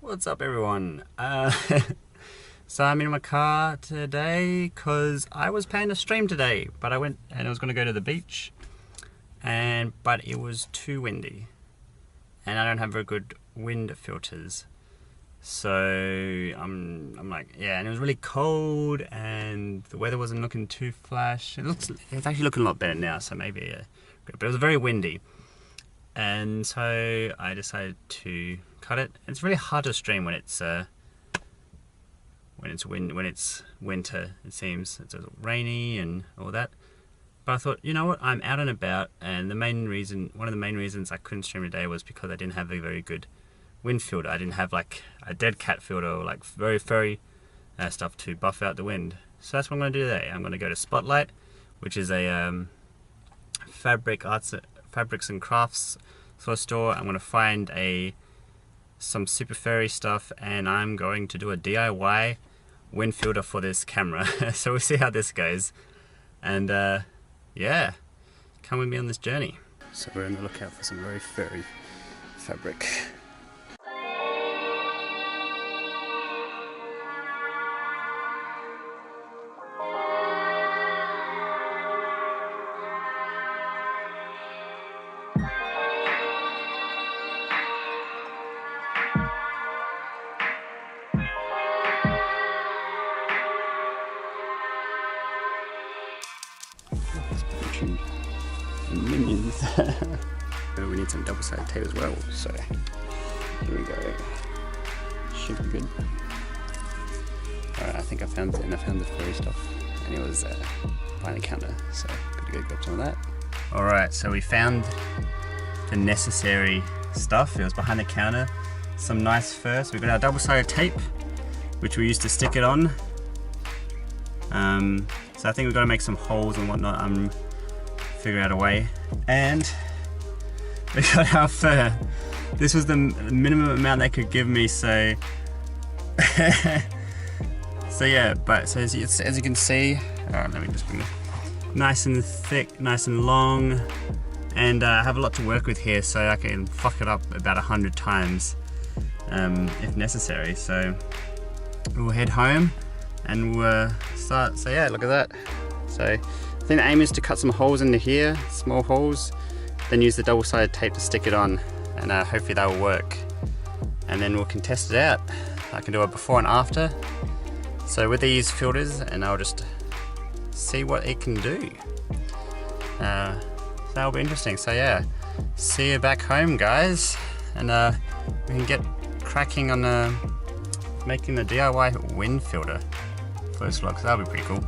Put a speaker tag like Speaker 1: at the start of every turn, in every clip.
Speaker 1: What's up, everyone? So I'm in my car today because I was planning to stream today, but I went and I was going to go to the beach, but it was too windy, and I don't have very good wind filters. So I'm like, yeah, and it was really cold, and the weather wasn't looking too flash. It's actually looking a lot better now, so maybe, but it was very windy. And so I decided to cut it. It's really hard to stream when it's winter. It seems it's rainy and all that. But I thought, you know what? I'm out and about, and one of the main reasons I couldn't stream today was because I didn't have a very good wind filter. I didn't have like a dead cat filter or like very furry stuff to buff out the wind. So that's what I'm going to do today. I'm going to go to Spotlight, which is a fabrics and crafts sort of store. I'm going to find some super furry stuff, and I'm going to do a DIY wind filter for this camera. So we'll see how this goes, and yeah, come with me on this journey. So we're on the lookout for some very furry fabric. And minions. We need some double-sided tape as well, so here we go. Should be good. Alright, I think I found the furry stuff, and it was behind the counter, so good to go grab some of that. Alright, so we found the necessary stuff. It was behind the counter. Some nice fur. So we've got our double-sided tape, which we used to stick it on. So I think we've got to make some holes and whatnot. Figure out a way, and we got our fur. This was the minimum amount they could give me, so so yeah. But so as you can see, alright, let me just bring it nice and thick, nice and long, and I have a lot to work with here, so I can fuck it up about 100 times if necessary. So we'll head home and we'll start. So yeah, look at that. So I think the aim is to cut some holes into here, small holes, then use the double-sided tape to stick it on, and hopefully that will work. And then we can test it out. I can do a before and after. So with these filters, and I'll just see what it can do. So that'll be interesting. So yeah, see you back home, guys, and we can get cracking on making the DIY wind filter first vlog. So that'll be pretty cool.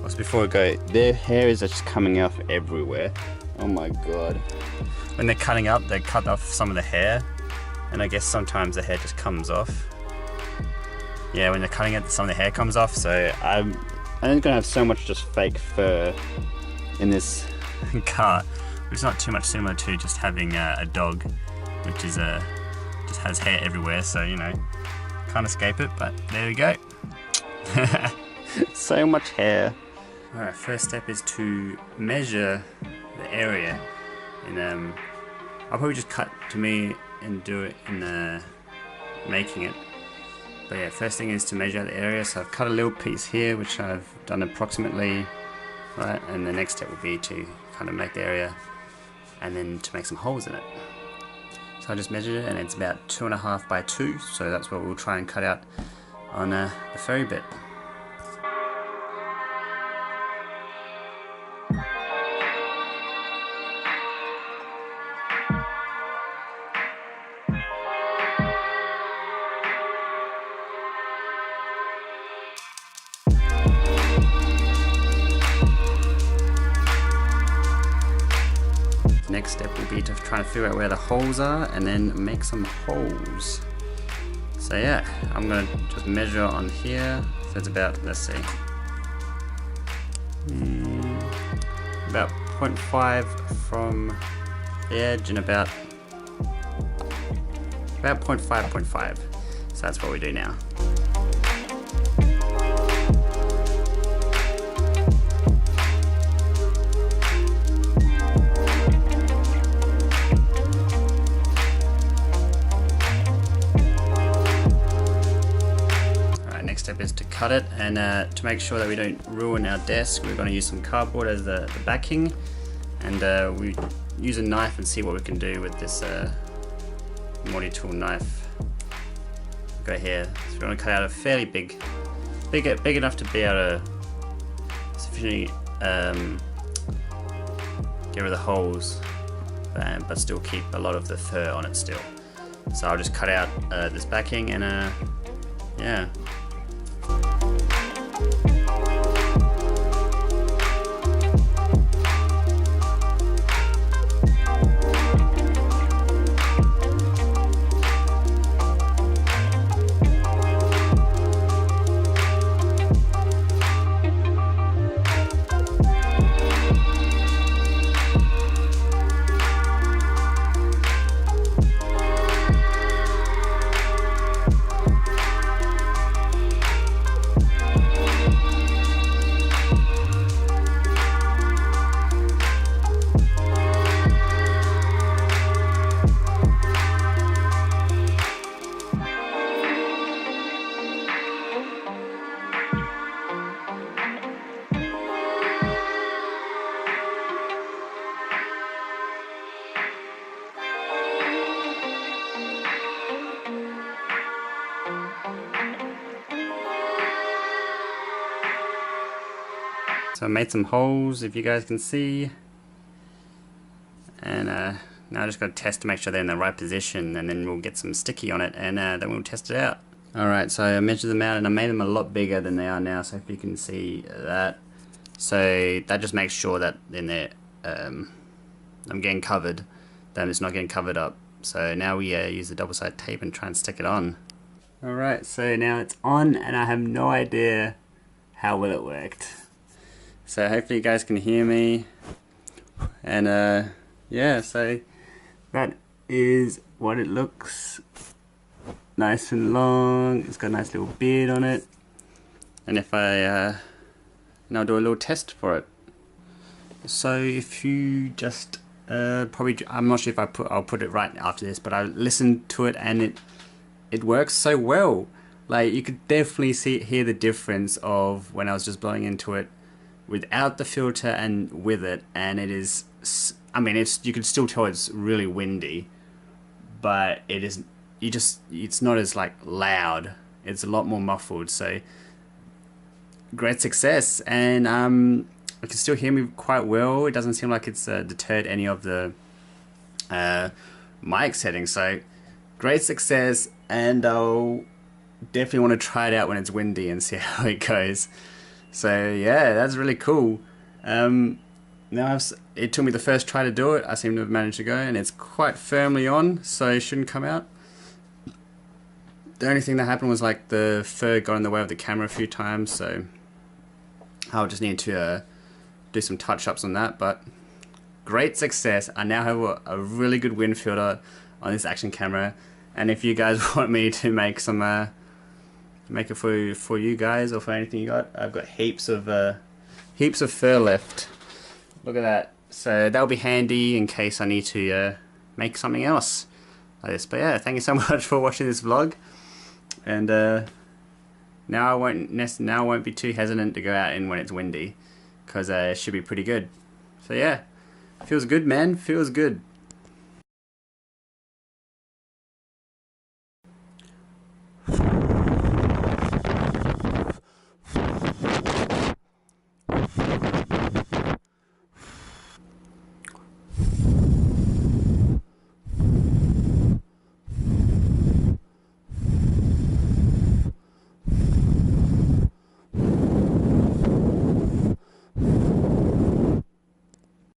Speaker 1: Also, before we go, their hair is just coming off everywhere. Oh my god. When they're cutting up, they cut off some of the hair, and I guess sometimes the hair just comes off. Yeah, when they're cutting it, some of the hair comes off, so I'm gonna have so much just fake fur in this car, which is not too much similar to just having a dog, which is just has hair everywhere, so you know, can't escape it, but there we go. So much hair. Alright, first step is to measure the area, and I'll probably just cut to me and do it in making it. But yeah, first thing is to measure the area. So I've cut a little piece here, which I've done approximately, right? And the next step would be to kind of make the area, and then to make some holes in it. So I just measured it, and it's about 2.5 by 2. So that's what we'll try and cut out on the furry bit. Next step will be to try and figure out where the holes are and then make some holes. So yeah, I'm going to just measure on here. So it's about, let's see, about 0.5 from the edge, and about 0.5. So that's what we do now. is to cut it, and to make sure that we don't ruin our desk, we're going to use some cardboard as the backing, and we use a knife and see what we can do with this multi-tool knife. Go here. So we're going to cut out a fairly big enough to be able to sufficiently get rid of the holes, but still keep a lot of the fur on it still. So I'll just cut out this backing, and yeah. So I made some holes, if you guys can see, and now I just got to test to make sure they're in the right position, and then we'll get some sticky on it, and then we'll test it out. Alright, so I measured them out and I made them a lot bigger than they are now, so if you can see that. So that just makes sure that in there I'm getting covered, that it's not getting covered up. So now we use the double-sided tape and try and stick it on. Alright, so now it's on, and I have no idea how well it worked. So hopefully you guys can hear me, and yeah, so that is what it looks. Nice and long, it's got a nice little beard on it, and if I now do a little test for it. So if you just probably, I'm not sure if I'll put it right after this, but I listened to it and it works so well. Like, you could definitely hear the difference of when I was just blowing into it without the filter and with it, and it is, I mean, you can still tell it's really windy, but it is, it's not as like loud, it's a lot more muffled. So great success, and you can still hear me quite well. It doesn't seem like it's deterred any of the mic settings, so great success, and I'll definitely want to try it out when it's windy and see how it goes. So yeah, that's really cool. Now it took me the first try to do it. I seem to have managed to go, and it's quite firmly on, so it shouldn't come out. The only thing that happened was like the fur got in the way of the camera a few times, so I'll just need to do some touch-ups on that. But great success. I now have a really good wind filter on this action camera, and if you guys want me to make some make it for you guys, or for anything you got, I've got heaps of fur left. Look at that. So that'll be handy in case I need to make something else like this. But yeah, thank you so much for watching this vlog, and now I won't be too hesitant to go out in when it's windy, because it should be pretty good. So yeah, feels good, man, feels good.